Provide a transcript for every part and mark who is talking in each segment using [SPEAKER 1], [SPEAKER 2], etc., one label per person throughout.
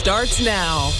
[SPEAKER 1] Starts now.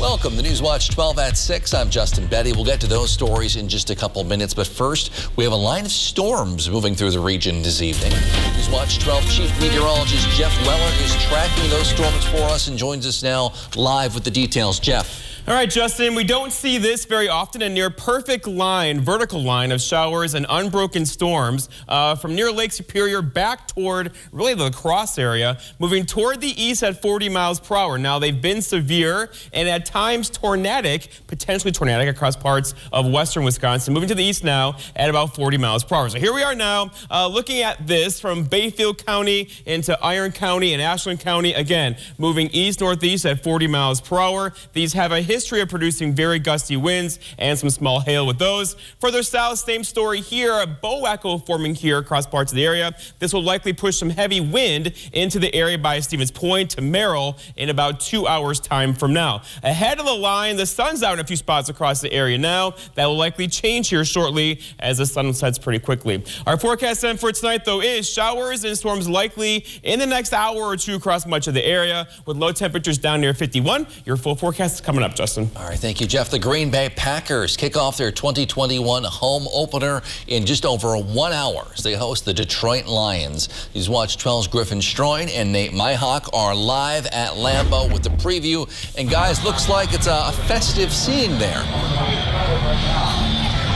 [SPEAKER 2] Welcome to Newswatch 12 at 6. I'm Justin Betty. We'll get to those stories in just a couple minutes, but first, we have a line of storms moving through the region this evening. Newswatch 12 Chief Meteorologist Jeff Weller is tracking those storms for us and joins us now live with the details. Jeff.
[SPEAKER 3] All right, Justin, we don't see this very often, a near perfect line, vertical line of showers and unbroken storms from near Lake Superior back toward really the La Crosse area, moving toward the east at 40 miles per hour. Now, they've been severe and at times tornadic, potentially tornadic across parts of western Wisconsin, moving to the east now at about 40 miles per hour. So here we are now looking at this from Bayfield County into Iron County and Ashland County, again, moving east-northeast at 40 miles per hour. These have a history of producing very gusty winds and some small hail with those. Further south, same story here, a bow echo forming here across parts of the area. This will likely push some heavy wind into the area by Stevens Point to Merrill in about 2 hours time from now. Ahead of the line, the sun's out in a few spots across the area now. That will likely change here shortly as the sun sets pretty quickly. Our forecast then for tonight, though, is showers and storms likely in the next hour or two across much of the area with low temperatures down near 51. Your full forecast is coming up, Justin.
[SPEAKER 2] All right, thank you, Jeff. The Green Bay Packers kick off their 2021 home opener in just over 1 hour as they host the Detroit Lions. Newswatch 12's Griffin Stroin and Nate Myhawk are live at Lambeau with the preview. And guys, looks like it's a festive scene there.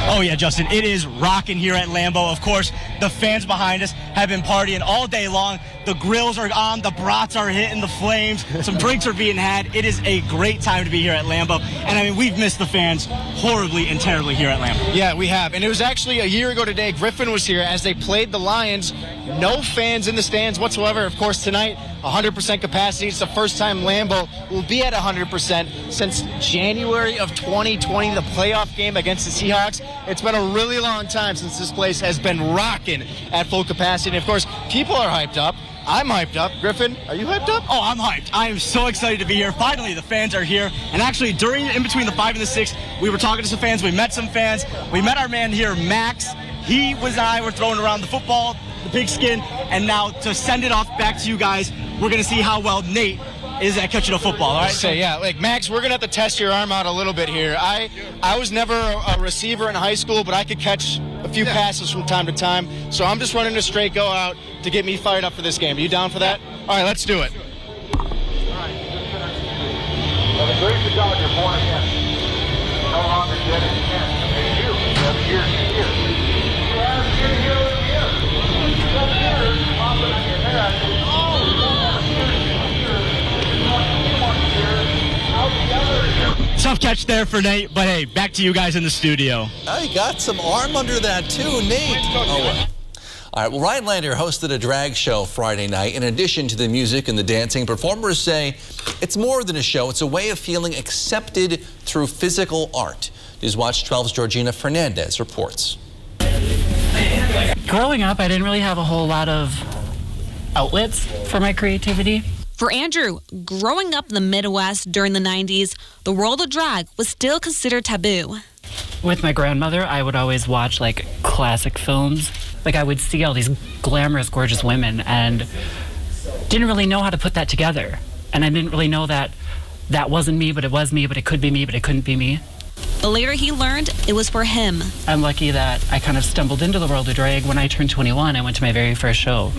[SPEAKER 4] Oh yeah, Justin, it is rocking here at Lambeau. Of course, the fans behind us have been partying all day long. The grills are on, the brats are hitting the flames, some drinks are being had. It is a great time to be here at Lambeau. And I mean, we've missed the fans horribly and terribly here at Lambeau.
[SPEAKER 5] Yeah, we have. And it was actually a year ago today. Griffin was here as they played the Lions. No fans in the stands whatsoever. Of course, tonight, 100% capacity. It's the first time Lambeau will be at 100% since January of 2020, the playoff game against the Seahawks. It's been a really long time since this place has been rocking at full capacity. And of course, people are hyped up. I'm hyped up. Griffin, are you hyped up?
[SPEAKER 4] Oh, I'm hyped. I am so excited to be here. Finally, the fans are here. And actually, in between the 5 and the 6, we were talking to some fans. We met some fans. We met our man here, Max. He and I were throwing around the football, the pigskin. And now to send it off back to you guys, we're going to see how well Nate is at catching a football, all right?
[SPEAKER 5] So yeah, like Max, we're gonna have to test your arm out a little bit here. I was never a receiver in high school, but I could catch a few passes from time to time. So I'm just running a straight go out to get me fired up for this game. Are you down for that? All right, let's do it.
[SPEAKER 6] Well, the great result, you're born again. No longer dead in sin. It's you. 7 years and years. You have a year with you. 7 years popping on your head.
[SPEAKER 4] Tough catch there for Nate, but hey, back to you guys in the studio.
[SPEAKER 2] I got some arm under that too, Nate. Oh, well. All right, well, Rhinelander hosted a drag show Friday night. In addition to the music and the dancing, performers say it's more than a show. It's a way of feeling accepted through physical art. Newswatch 12's Georgina Fernandez reports.
[SPEAKER 7] Growing up, I didn't really have a whole lot of outlets for my creativity.
[SPEAKER 8] For Andrew, growing up in the Midwest during the 90s, the world of drag was still considered taboo.
[SPEAKER 7] With my grandmother, I would always watch like classic films. Like I would see all these glamorous, gorgeous women and didn't really know how to put that together. And I didn't really know that that wasn't me, but it was me, but it could be me, but it couldn't be me.
[SPEAKER 8] But later he learned it was for him.
[SPEAKER 7] I'm lucky that I kind of stumbled into the world of drag. When I turned 21, I went to my very first show.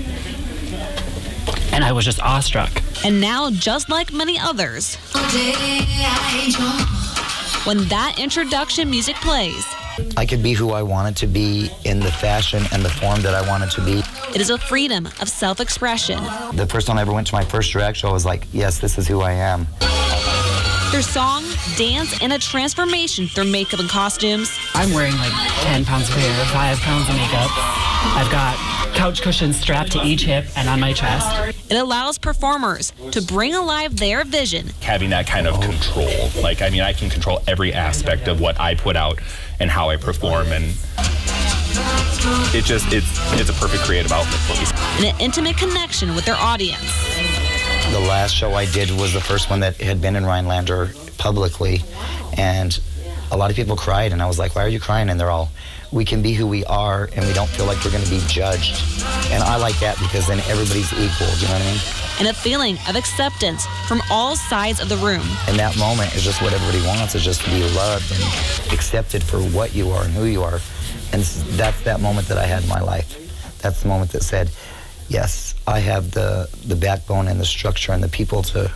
[SPEAKER 7] And I was just awestruck.
[SPEAKER 8] And now, just like many others, when that introduction music plays,
[SPEAKER 9] I could be who I wanted to be in the fashion and the form that I wanted to be.
[SPEAKER 8] It is a freedom of self-expression.
[SPEAKER 9] The first time I ever went to my first drag show, I was like, yes, this is who I am.
[SPEAKER 8] Through song, dance, and a transformation through makeup and costumes.
[SPEAKER 7] I'm wearing like 10 pounds of hair, 5 pounds of makeup. I've got couch cushions strapped to each hip and on my chest.
[SPEAKER 8] It allows performers to bring alive their vision.
[SPEAKER 10] Having that kind of control. Like, I mean, I can control every aspect of what I put out and how I perform, and it's a perfect creative outlet for me.
[SPEAKER 8] And an intimate connection with their audience.
[SPEAKER 9] The last show I did was the first one that had been in Rhinelander publicly, and a lot of people cried, and I was like, why are you crying? And they're all, we can be who we are, and we don't feel like we're going to be judged. And I like that because then everybody's equal, do you know what I mean?
[SPEAKER 8] and a feeling of acceptance from all sides of the room.
[SPEAKER 9] And that moment is just what everybody wants, is just to be loved and accepted for what you are and who you are. And that's that moment that I had in my life. That's the moment that said, yes, I have the backbone and the structure and the people to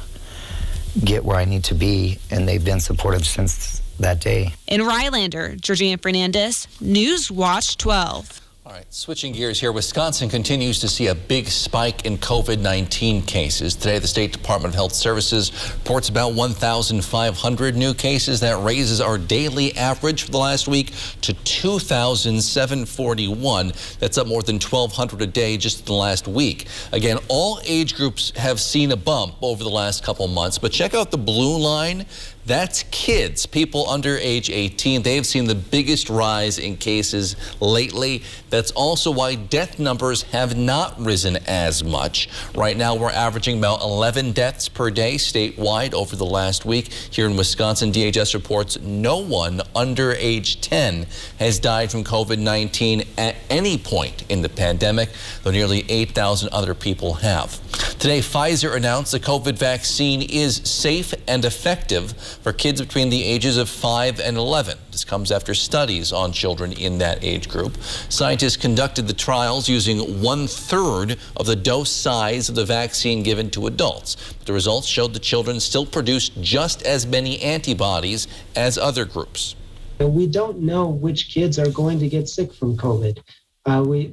[SPEAKER 9] get where I need to be, and they've been supportive since that day.
[SPEAKER 8] In Rhinelander, Georgina Fernandez, News Watch 12.
[SPEAKER 2] All right, switching gears here, Wisconsin continues to see a big spike in COVID-19 cases. Today, the State Department of Health Services reports about 1,500 new cases. That raises our daily average for the last week to 2,741. That's up more than 1,200 a day just in the last week. Again, all age groups have seen a bump over the last couple months, but check out the blue line. That's kids, people under age 18. They've seen the biggest rise in cases lately. That's also why death numbers have not risen as much. Right now, we're averaging about 11 deaths per day statewide over the last week. Here in Wisconsin, DHS reports no one under age 10 has died from COVID-19 at any point in the pandemic, though nearly 8,000 other people have. Today, Pfizer announced the COVID vaccine is safe and effective for kids between the ages of 5 and 11. This comes after studies on children in that age group. Scientists conducted the trials using 1/3 of the dose size of the vaccine given to adults. The results showed the children still produced just as many antibodies as other groups.
[SPEAKER 1] We don't know which kids are going to get sick from COVID.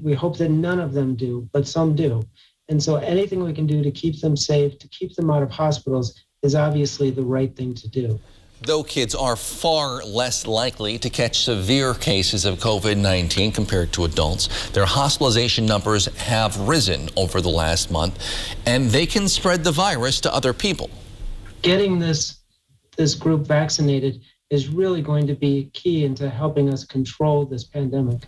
[SPEAKER 1] We hope that none of them do, but some do. And so anything we can do to keep them safe, to keep them out of hospitals, is obviously the right thing to do.
[SPEAKER 2] Though kids are far less likely to catch severe cases of COVID-19 compared to adults, their hospitalization numbers have risen over the last month, and they can spread the virus to other people.
[SPEAKER 1] Getting this group vaccinated is really going to be key into helping us control this pandemic.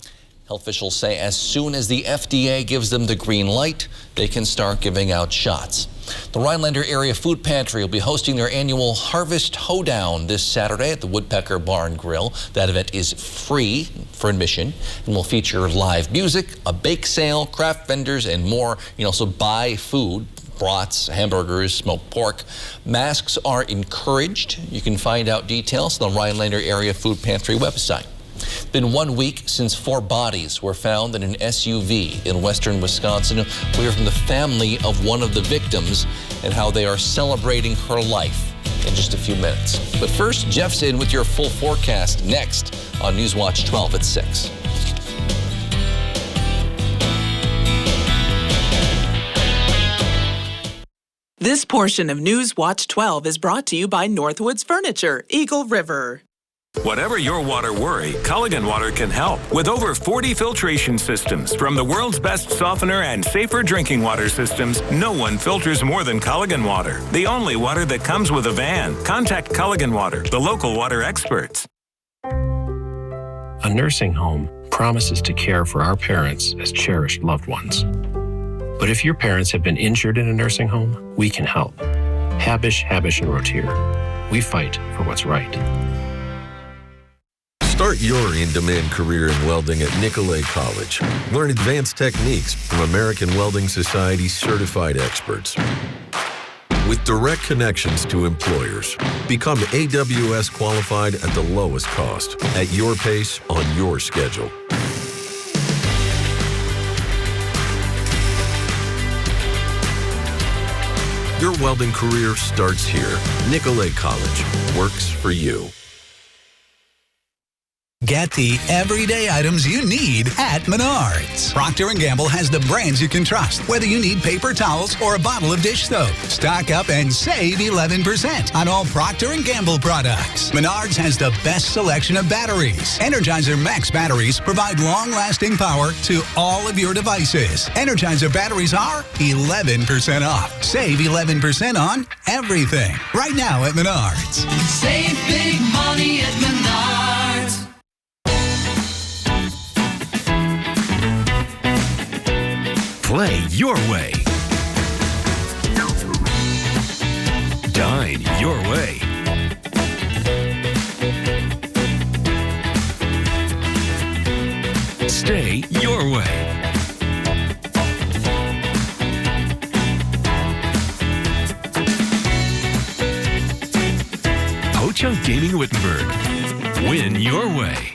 [SPEAKER 2] Health officials say as soon as the FDA gives them the green light, they can start giving out shots. The Rhinelander Area Food Pantry will be hosting their annual Harvest Hoedown this Saturday at the Woodpecker Barn Grill. That event is free for admission and will feature live music, a bake sale, craft vendors, and more. You can also buy food, brats, hamburgers, smoked pork. Masks are encouraged. You can find out details on the Rhinelander Area Food Pantry website. It's been 1 week since 4 bodies were found in an SUV in western Wisconsin. We'll hear from the family of one of the victims and how they are celebrating her life in just a few minutes. But first, Jeff's in with your full forecast next on Newswatch 12 at 6.
[SPEAKER 11] This portion of Newswatch 12 is brought to you by Northwoods Furniture, Eagle River.
[SPEAKER 12] Whatever your water worry, Culligan Water can help. With over 40 filtration systems, from the world's best softener and safer drinking water systems, no one filters more than Culligan Water. The only water that comes with a van. Contact Culligan Water, the local water experts.
[SPEAKER 13] A nursing home promises to care for our parents as cherished loved ones. But if your parents have been injured in a nursing home, we can help. Habish, Habish, and Rotier. We fight for what's right.
[SPEAKER 14] Start your in-demand career in welding at Nicolet College. Learn advanced techniques from American Welding Society's certified experts. With direct connections to employers, become AWS qualified at the lowest cost, at your pace, on your schedule. Your welding career starts here. Nicolet College works for you.
[SPEAKER 15] Get the everyday items you need at Menards. Procter & Gamble has the brands you can trust, whether you need paper towels or a bottle of dish soap. Stock up and save 11% on all Procter & Gamble products. Menards has the best selection of batteries. Energizer Max batteries provide long-lasting power to all of your devices. Energizer batteries are 11% off. Save 11% on everything. Right now at Menards.
[SPEAKER 16] Save big money at Menards.
[SPEAKER 17] Play your way. Dine your way. Stay your way. Chunk Gaming Wittenberg. Win your way.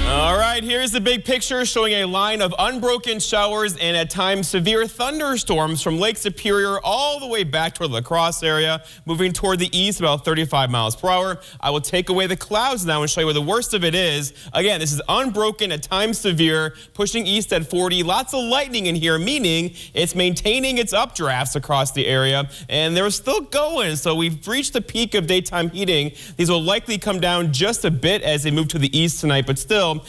[SPEAKER 3] All right, here's the big picture showing a line of unbroken showers and at times severe thunderstorms from Lake Superior all the way back toward the La Crosse area, moving toward the east about 35 miles per hour. I will take away the clouds now and show you where the worst of it is. Again, this is unbroken, at times severe, pushing east at 40. Lots of lightning in here, meaning it's maintaining its updrafts across the area, and they're still going. So we've reached the peak of daytime heating. These will likely come down just a bit as they move to the east tonight, but still,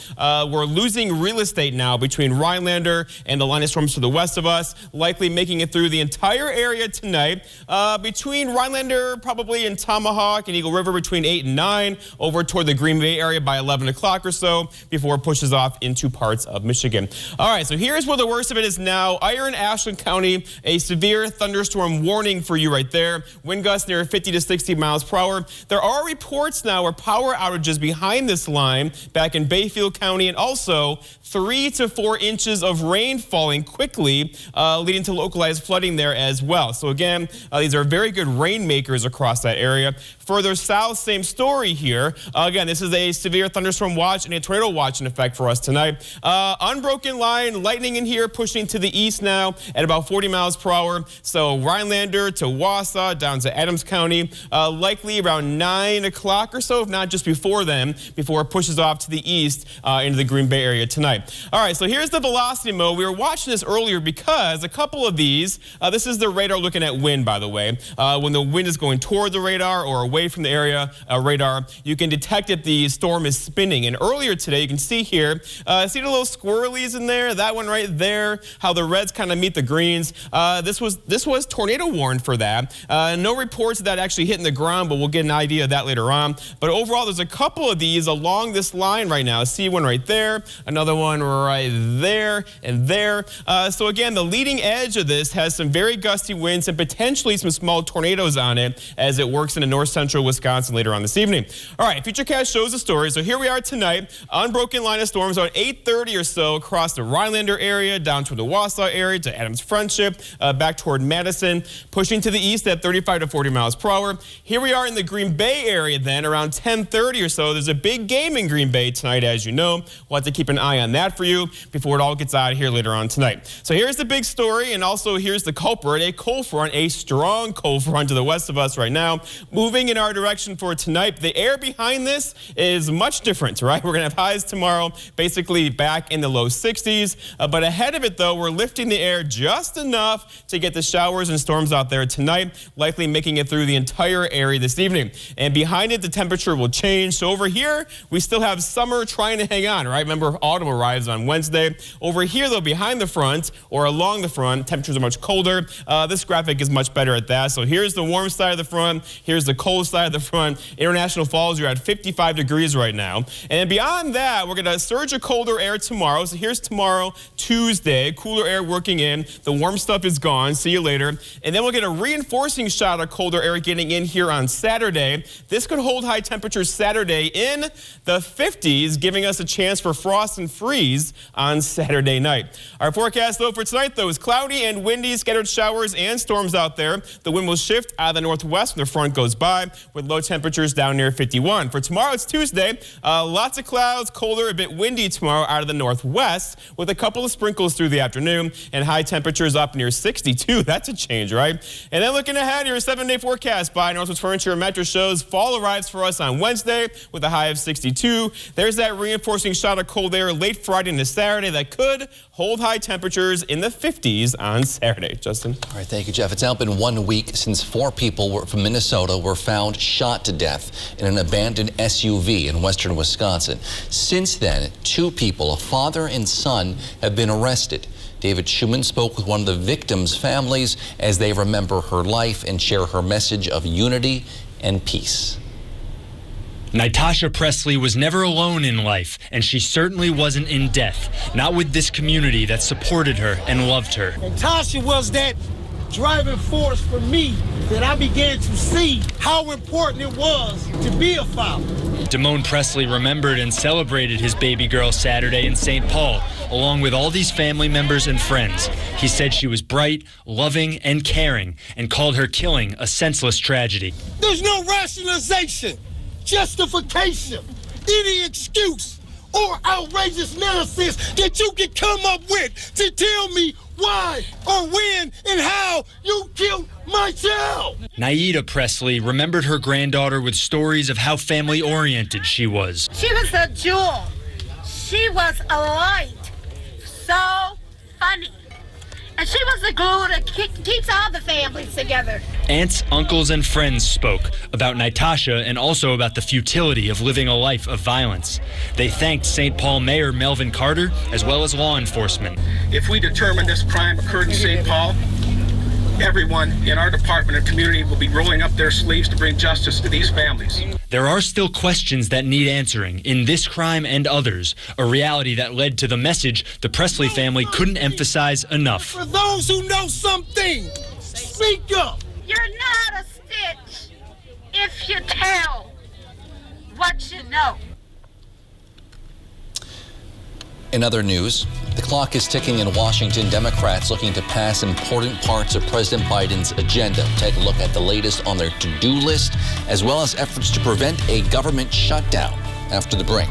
[SPEAKER 3] we're losing real estate now between Rhinelander and the line of storms to the west of us, likely making it through the entire area tonight. Between Rhinelander, probably in Tomahawk and Eagle River between 8 and 9, over toward the Green Bay area by 11 o'clock or so, before it pushes off into parts of Michigan. All right, so here's where the worst of it is now. Iron, Ashland County, a severe thunderstorm warning for you right there. Wind gusts near 50 to 60 miles per hour. There are reports now where power outages behind this line back in Bayfield County, and also 3 to 4 inches of rain falling quickly, leading to localized flooding there as well. So again, these are very good rainmakers across that area. Further south, same story here. Again, this is a severe thunderstorm watch and a tornado watch in effect for us tonight. Unbroken line, lightning in here, pushing to the east now at about 40 miles per hour. So Rhinelander to Wausau, down to Adams County, likely around 9 o'clock or so, if not just before then, before it pushes off to the east into the Green Bay area tonight. All right, so here's the velocity mode. We were watching this earlier because a couple of these, this is the radar looking at wind, by the way. When the wind is going toward the radar or away from the area radar, you can detect if the storm is spinning. And earlier today, you can see here, see the little squirrelies in there? That one right there, how the reds kind of meet the greens. This was tornado warned for that. No reports of that actually hitting the ground, but we'll get an idea of that later on. But overall, there's a couple of these along this line right now. See one right there, another one right there and there. So again, the leading edge of this has some very gusty winds and potentially some small tornadoes on it as it works into north central Wisconsin later on this evening. All right, Futurecast shows the story. So here we are tonight, unbroken line of storms about 8:30 or so across the Rhinelander area, down to the Wausau area, to Adams Friendship, back toward Madison, pushing to the east at 35 to 40 miles per hour. Here we are in the Green Bay area then, around 10:30 or so. There's a big game in Green Bay tonight, as you know. We'll have to keep an eye on that for you before it all gets out of here later on tonight. So here's the big story, and also here's the culprit, a cold front, a strong cold front to the west of us right now, moving in our direction for tonight. The air behind this is much different, right? We're going to have highs tomorrow, basically back in the low 60s, but ahead of it, though, we're lifting the air just enough to get the showers and storms out there tonight, likely making it through the entire area this evening. And behind it, the temperature will change. So over here, we still have summer trying to hang on, right? Remember, autumn arrives on Wednesday. Over here, though, behind the front or along the front, temperatures are much colder. This graphic is much better at that. So here's the warm side of the front. Here's the cold side of the front. International Falls, you're at 55 degrees right now. And beyond that, we're going to surge of colder air tomorrow. So here's tomorrow, Tuesday, cooler air working in. The warm stuff is gone. See you later. And then we'll get a reinforcing shot of colder air getting in here on Saturday. This could hold high temperatures Saturday in the 50s, giving us a chance for frost and freeze on Saturday night. Our forecast, though, for tonight, though, is cloudy and windy, scattered showers and storms out there. The wind will shift out of the northwest when the front goes by, with low temperatures down near 51. For tomorrow, it's Tuesday. Lots of clouds, colder, a bit windy tomorrow out of the northwest, with a couple of sprinkles through the afternoon, and high temperatures up near 62. That's a change, right? And then looking ahead, your 7-day forecast by Northwoods Furniture and Mattress shows fall arrives for us on Wednesday with a high of 62. There's that reinforcing shot of cold air late Friday into Saturday that could hold high temperatures in the 50s on Saturday. Justin?
[SPEAKER 2] All right, thank you, Jeff. It's now been 1 week since 4 people from Minnesota were found shot to death in an abandoned SUV in western Wisconsin. Since then, 2 people, a father and son, have been arrested. David Schumann spoke with one of the victims' families as they remember her life and share her message of unity and peace.
[SPEAKER 18] Natasha Presley was never alone in life, and she certainly wasn't in death. Not with this community that supported her and loved her.
[SPEAKER 19] Natasha was that driving force for me that I began to see how important it was to be a father.
[SPEAKER 18] Damone Presley remembered and celebrated his baby girl Saturday in St. Paul, along with all these family members and friends. He said she was bright, loving, and caring, and called her killing a senseless tragedy.
[SPEAKER 19] There's no rationalization, justification, any excuse, or outrageous nonsense that you can come up with to tell me why or when and how you killed my child.
[SPEAKER 18] Naida Presley remembered her granddaughter with stories of how family-oriented she was.
[SPEAKER 20] She was a jewel. She was a light. So funny. And she was the glue that keeps all the families together.
[SPEAKER 18] Aunts, uncles, and friends spoke about Natasha and also about the futility of living a life of violence. They thanked St. Paul Mayor Melvin Carter as well as law enforcement.
[SPEAKER 21] If we determine this crime occurred in St. Paul, everyone in our department and community will be rolling up their sleeves to bring justice to these families.
[SPEAKER 18] There are still questions that need answering in this crime and others, a reality that led to the message the Presley family couldn't emphasize enough.
[SPEAKER 19] For those who know something, speak up.
[SPEAKER 20] You're not a stitch if you tell what you know.
[SPEAKER 2] In other news, the clock is ticking in Washington. Democrats looking to pass important parts of President Biden's agenda. Take a look at the latest on their to-do list, as well as efforts to prevent a government shutdown after the break.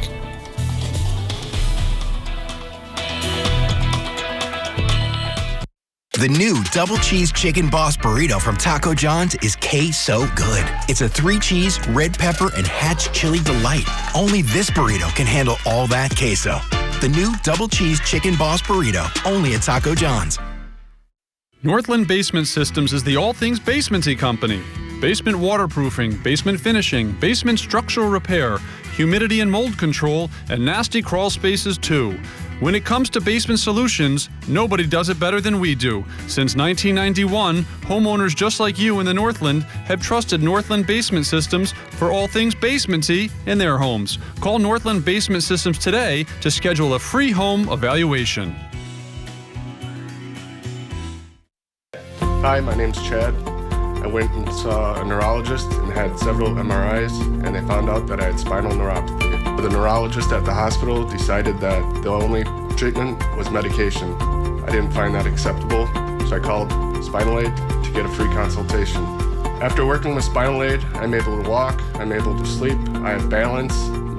[SPEAKER 22] The new double cheese chicken boss burrito from Taco John's is so good. It's a 3-cheese, red pepper, and Hatch chili delight. Only this burrito can handle all that queso. The new double cheese chicken boss burrito, only at Taco John's.
[SPEAKER 23] Northland Basement Systems is the all things basementy company. Basement waterproofing, basement finishing, basement structural repair, humidity and mold control, and nasty crawl spaces too. When it comes to basement solutions, nobody does it better than we do. Since 1991, homeowners just like you in the Northland have trusted Northland Basement Systems for all things basementy in their homes. Call Northland Basement Systems today to schedule a free home evaluation.
[SPEAKER 24] Hi, my name's Chad. I went and saw a neurologist and had several MRIs, and they found out that I had spinal neuropathy. The neurologist at the hospital decided that the only treatment was medication. I didn't find that acceptable, so I called Spinal Aid to get a free consultation. After working with Spinal Aid, I'm able to walk, I'm able to sleep, I have balance,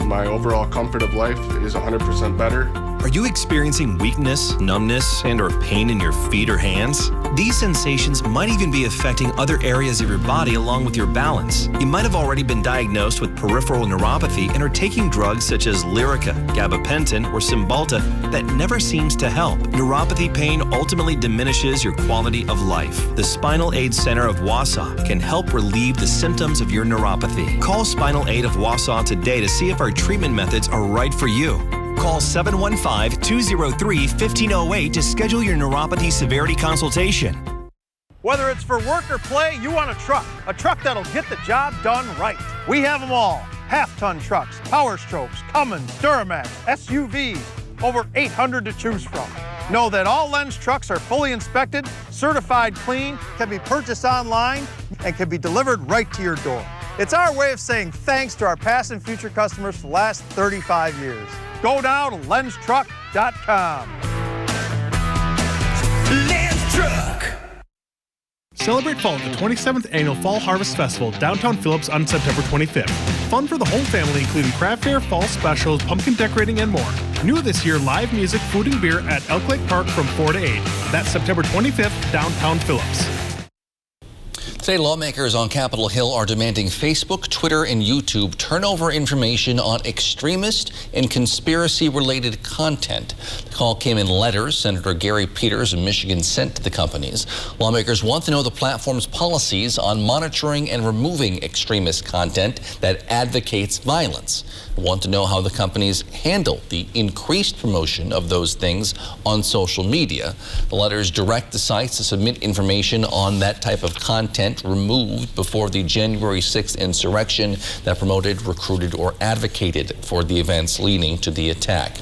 [SPEAKER 24] my overall comfort of life is 100% better.
[SPEAKER 25] Are you experiencing weakness, numbness, and/or pain in your feet or hands? These sensations might even be affecting other areas of your body along with your balance. You might have already been diagnosed with peripheral neuropathy and are taking drugs such as Lyrica, gabapentin, or Cymbalta that never seems to help. Neuropathy pain ultimately diminishes your quality of life. The Spinal Aid Center of Wausau can help relieve the symptoms of your neuropathy. Call Spinal Aid of Wausau today to see if our treatment methods are right for you. Call 715-203-1508 to schedule your neuropathy severity consultation.
[SPEAKER 26] Whether it's for work or play, you want a truck that'll get the job done right. We have them all. Half-ton trucks, Power Strokes, Cummins, Duramax, SUVs, over 800 to choose from. Know that all Lenz trucks are fully inspected, certified clean, can be purchased online, and can be delivered right to your door. It's our way of saying thanks to our past and future customers for the last 35 years. Go now to LenzTruck.com.
[SPEAKER 27] Lenz Truck.
[SPEAKER 28] Celebrate fall at the 27th Annual Fall Harvest Festival, downtown Phillips on September 25th. Fun for the whole family, including craft fair, fall specials, pumpkin decorating, and more. New this year, live music, food, and beer at Elk Lake Park from 4 to 8. That's September 25th, downtown Phillips.
[SPEAKER 2] Today, lawmakers on Capitol Hill are demanding Facebook, Twitter, and YouTube turn over information on extremist and conspiracy-related content. The call came in letters Senator Gary Peters of Michigan sent to the companies. Lawmakers want to know the platform's policies on monitoring and removing extremist content that advocates violence. They want to know how the companies handle the increased promotion of those things on social media. The letters direct the sites to submit information on that type of content removed before the January 6th insurrection. insurrection that promoted, recruited, or advocated for the events leading to the attack.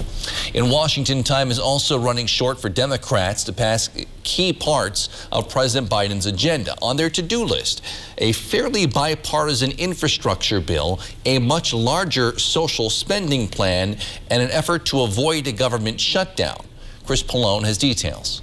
[SPEAKER 2] In Washington, time is also running short for Democrats to pass key parts of President Biden's agenda on their to-do list. A fairly bipartisan infrastructure bill, a much larger social spending plan, and an effort to avoid a government shutdown. Chris Pallone has details.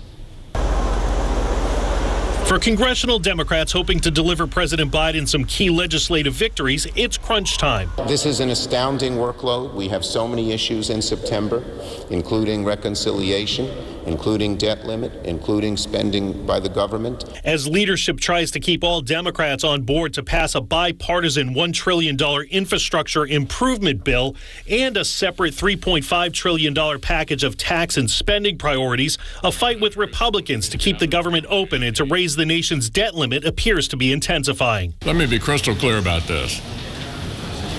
[SPEAKER 4] For congressional Democrats hoping to deliver President Biden some key legislative victories, it's crunch time.
[SPEAKER 5] This is an astounding workload. We have so many issues in September, including reconciliation, including debt limit, including spending by the government.
[SPEAKER 4] As leadership tries to keep all Democrats on board to pass a bipartisan $1 trillion infrastructure improvement bill and a separate $3.5 trillion package of tax and spending priorities, a fight with Republicans to keep the government open and to raise the nation's debt limit appears to be intensifying.
[SPEAKER 6] Let me be crystal clear about this.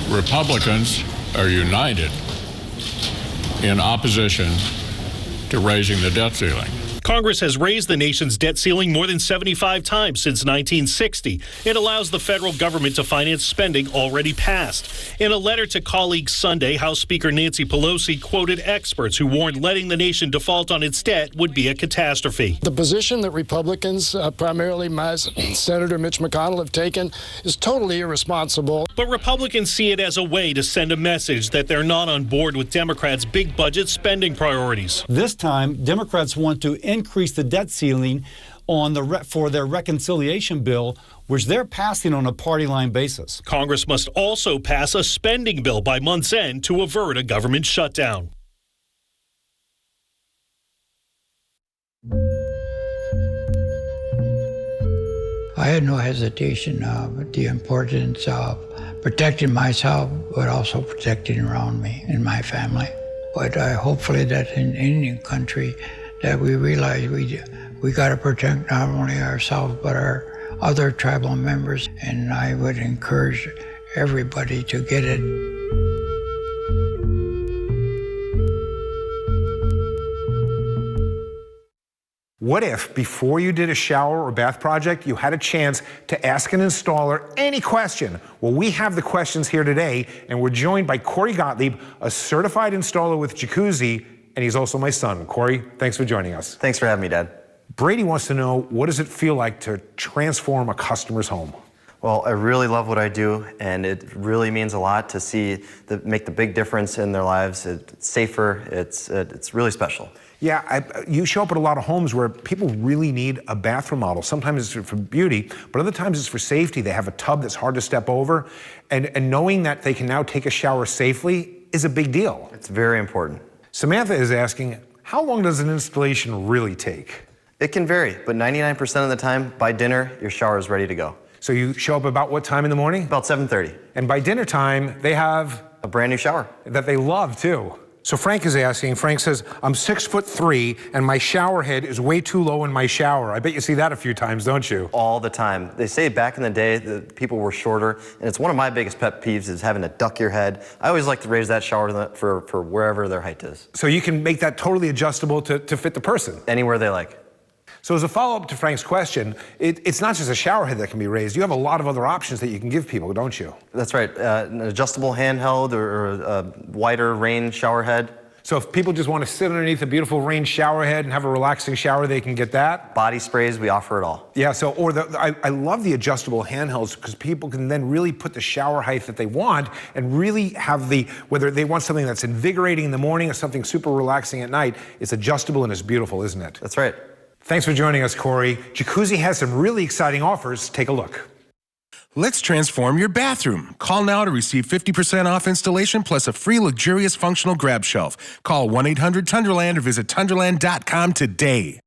[SPEAKER 6] Republicans are united in opposition to raising the debt ceiling.
[SPEAKER 4] Congress has raised the nation's debt ceiling more than 75 times since 1960. It allows the federal government to finance spending already passed. In a letter to colleagues Sunday, House Speaker Nancy Pelosi quoted experts who warned letting the nation default on its debt would be a catastrophe.
[SPEAKER 7] The position that Republicans, primarily Senator Mitch McConnell, have taken is totally irresponsible.
[SPEAKER 4] But Republicans see it as a way to send a message that they're not on board with Democrats' big budget spending priorities.
[SPEAKER 8] This time, Democrats want to increase the debt ceiling for their reconciliation bill, which they're passing on a party line basis.
[SPEAKER 4] Congress must also pass a spending bill by month's end to avert a government shutdown.
[SPEAKER 9] I had no hesitation of the importance of protecting myself, but also protecting around me and my family. But hopefully that in any country that we realize we got to protect not only ourselves but our other tribal members, and I would encourage everybody to get it.
[SPEAKER 10] What if, before you did a shower or bath project, you had a chance to ask an installer any question? Well, we have the questions here today, and we're joined by Corey Gottlieb, a certified installer with Jacuzzi, and he's also my son. Corey, thanks for joining us.
[SPEAKER 27] Thanks for having me, Dad.
[SPEAKER 10] Brady wants to know, what does it feel like to transform a customer's home?
[SPEAKER 27] Well, I really love what I do, and it really means a lot to see make the big difference in their lives. It's safer. It's really special.
[SPEAKER 10] Yeah, you show up at a lot of homes where people really need a bathroom model. Sometimes it's for beauty, but other times it's for safety. They have a tub that's hard to step over, and knowing that they can now take a shower safely is a big deal.
[SPEAKER 27] It's very important.
[SPEAKER 10] Samantha is asking, how long does an installation really take?
[SPEAKER 27] It can vary, but 99% of the time, by dinner, your shower is ready to go.
[SPEAKER 10] So you show up about what time in the morning?
[SPEAKER 27] About 7:30.
[SPEAKER 10] And by dinner time, they have
[SPEAKER 27] a brand new shower
[SPEAKER 10] that they love too. So Frank is asking, Frank says, I'm 6'3" and my shower head is way too low in my shower. I bet you see that a few times, don't you?
[SPEAKER 27] All the time. They say back in the day that people were shorter, and it's one of my biggest pet peeves is having to duck your head. I always like to raise that shower for wherever their height is.
[SPEAKER 10] So you can make that totally adjustable to fit the person?
[SPEAKER 27] Anywhere they like.
[SPEAKER 10] So as a follow-up to Frank's question, it's not just a shower head that can be raised. You have a lot of other options that you can give people, don't you?
[SPEAKER 27] That's right. An adjustable handheld or a wider range shower head.
[SPEAKER 10] So if people just want to sit underneath a beautiful range shower head and have a relaxing shower, they can get that?
[SPEAKER 27] Body sprays, we offer it all.
[SPEAKER 10] Yeah, so, I love the adjustable handhelds because people can then really put the shower height that they want and really have whether they want something that's invigorating in the morning or something super relaxing at night, it's adjustable and it's beautiful, isn't it?
[SPEAKER 27] That's right.
[SPEAKER 10] Thanks for joining us, Corey. Jacuzzi has some really exciting offers. Take a look.
[SPEAKER 29] Let's transform your bathroom. Call now to receive 50% off installation plus a free luxurious functional grab shelf. Call 1-800-Tunderland or visit Tunderland.com today.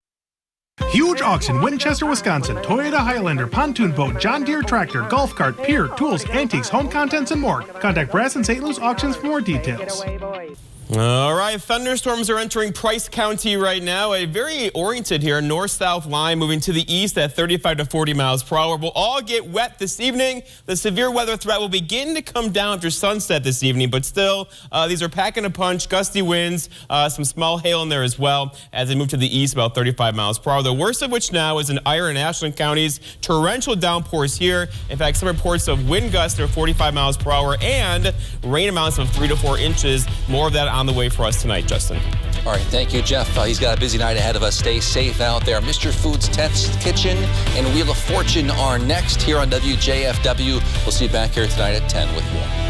[SPEAKER 28] Huge auction, Winchester, Wisconsin. Toyota Highlander, pontoon boat, John Deere tractor, golf cart, pier, tools, antiques, home contents, and more. Contact Brass and St. Louis Auctions for more details.
[SPEAKER 1] All right, thunderstorms are entering Price County right now. A very oriented here, north-south line moving to the east at 35 to 40 miles per hour. We'll all get wet this evening. The severe weather threat will begin to come down after sunset this evening, but still, these are packing a punch, gusty winds, some small hail in there as well as they move to the east about 35 miles per hour. The worst of which now is in Iron and Ashland counties. Torrential downpours here. In fact, some reports of wind gusts are 45 miles per hour and rain amounts of 3 to 4 inches. More of that on the way for us tonight, Justin.
[SPEAKER 2] All right, thank you, Jeff. He's got a busy night ahead of us. Stay safe out there. Mr. Food's Test Kitchen and Wheel of Fortune are next here on WJFW. We'll see you back here tonight at 10 with more.